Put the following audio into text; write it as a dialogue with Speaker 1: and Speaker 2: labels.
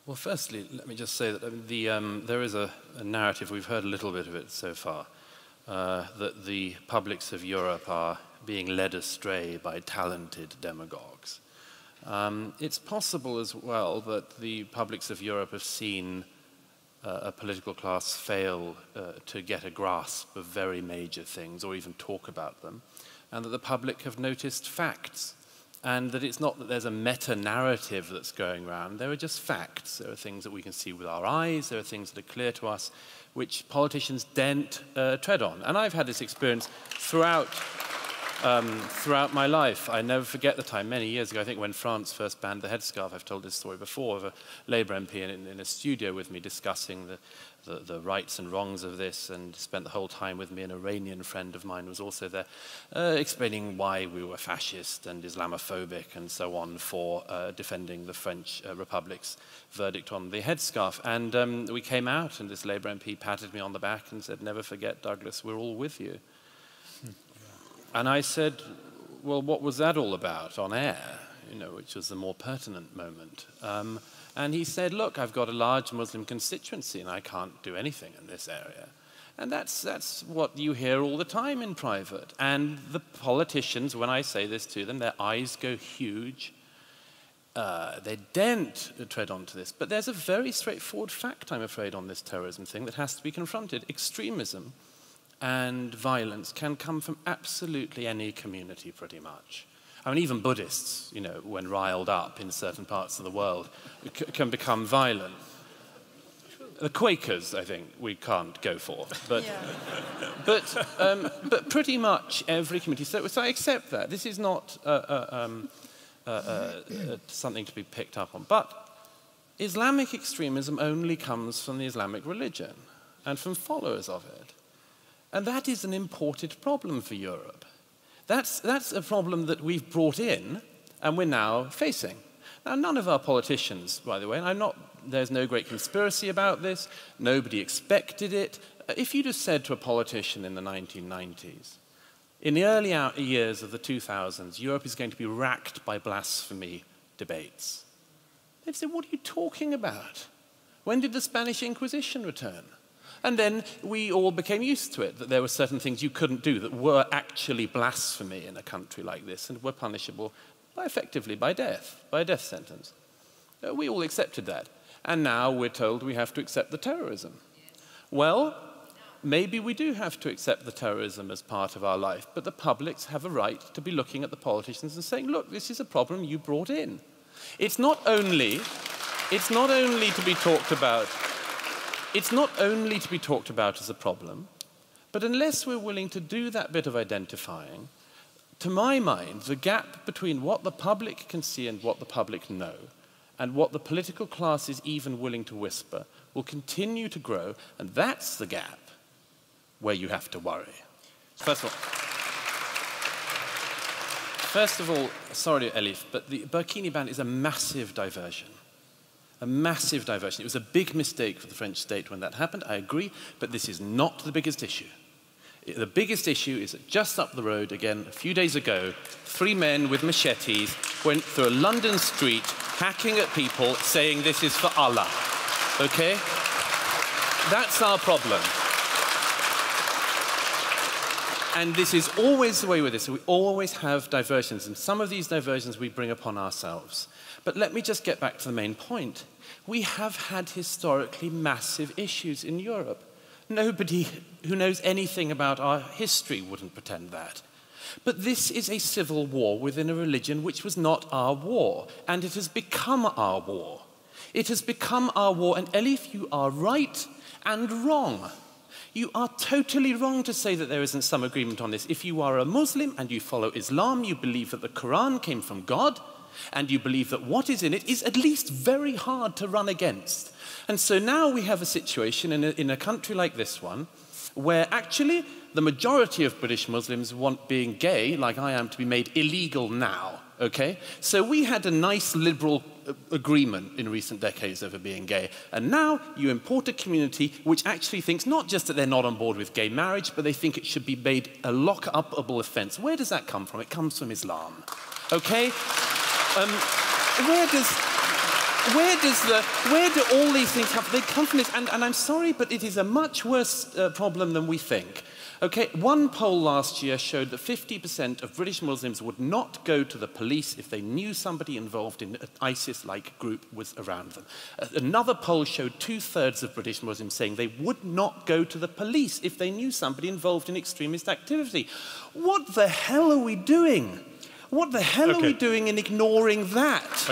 Speaker 1: Well, firstly, let me just say that there is a narrative, we've heard a little bit of it so far, that the publics of Europe are being led astray by talented demagogues. It's possible as well that the publics of Europe have seen a political class fail to get a grasp of very major things or even talk about them, and that the public have noticed facts. And that it's not that there's a meta-narrative that's going around. There are just facts. There are things that we can see with our eyes. There are things that are clear to us, which politicians daren't tread on. And I've had this experience throughout my life. I never forget the time, many years ago, I think when France first banned the headscarf. I've told this story before, of a Labour MP in a studio with me discussing the rights and wrongs of this, and spent the whole time with me. An Iranian friend of mine was also there, explaining why we were fascist and Islamophobic and so on for defending the French Republic's verdict on the headscarf. And we came out, and this Labour MP patted me on the back and said, "Never forget, Douglas, we're all with you." And I said, "Well, what was that all about on air?" You know, which was the more pertinent moment. And he said, "Look, I've got a large Muslim constituency and I can't do anything in this area." And that's what you hear all the time in private. And the politicians, when I say this to them, their eyes go huge. They daren't tread onto this. But there's a very straightforward fact, I'm afraid, on this terrorism thing that has to be confronted. Extremism and violence can come from absolutely any community, pretty much. I mean, even Buddhists, you know, when riled up in certain parts of the world, can become violent. The Quakers, I think, we can't go for, but but pretty much every community. So I accept that. This is not something to be picked up on. But Islamic extremism only comes from the Islamic religion and from followers of it, and that is an imported problem for Europe. That's a problem that we've brought in and we're now facing. Now, none of our politicians, by the way, and there's no great conspiracy about this, nobody expected it. If you'd have said to a politician in the 1990s, in the early years of the 2000s, Europe is going to be racked by blasphemy debates, they'd say, "What are you talking about? When did the Spanish Inquisition return?" And then we all became used to it, that there were certain things you couldn't do that were actually blasphemy in a country like this and were punishable effectively by death, by a death sentence. We all accepted that. And now we're told we have to accept the terrorism. Well, maybe we do have to accept the terrorism as part of our life, but the publics have a right to be looking at the politicians and saying, "Look, this is a problem you brought in." It's not only to be talked about. It's not only to be talked about as a problem, but unless we're willing to do that bit of identifying, to my mind, the gap between what the public can see and what the public know, and what the political class is even willing to whisper, will continue to grow, and that's the gap where you have to worry. First of all, sorry, Elif, but the burkini ban is a massive diversion. A massive diversion. It was a big mistake for the French state when that happened, I agree, but this is not the biggest issue. The biggest issue is that just up the road, again, a few days ago, 3 men with machetes went through a London street hacking at people saying this is for Allah. Okay? That's our problem. And this is always the way with this. We always have diversions, and some of these diversions we bring upon ourselves. But let me just get back to the main point. We have had historically massive issues in Europe. Nobody who knows anything about our history wouldn't pretend that. But this is a civil war within a religion which was not our war, and it has become our war. It has become our war, and Elif, you are right and wrong. You are totally wrong to say that there isn't some agreement on this. If you are a Muslim and you follow Islam, you believe that the Quran came from God, and you believe that what is in it is at least very hard to run against. And so now we have a situation in a country like this one, where actually the majority of British Muslims want being gay, like I am, to be made illegal now, okay? So we had a nice liberal agreement in recent decades over being gay, and now you import a community which actually thinks not just that they're not on board with gay marriage, but they think it should be made a lock-upable offence. Where does that come from? It comes from Islam, okay? where do all these things come from? They come from this, and I'm sorry, but it is a much worse problem than we think. Okay, one poll last year showed that 50% of British Muslims would not go to the police if they knew somebody involved in an ISIS-like group was around them. Another poll showed 2/3 of British Muslims saying they would not go to the police if they knew somebody involved in extremist activity. What the hell are we doing? What the hell are we doing in ignoring that?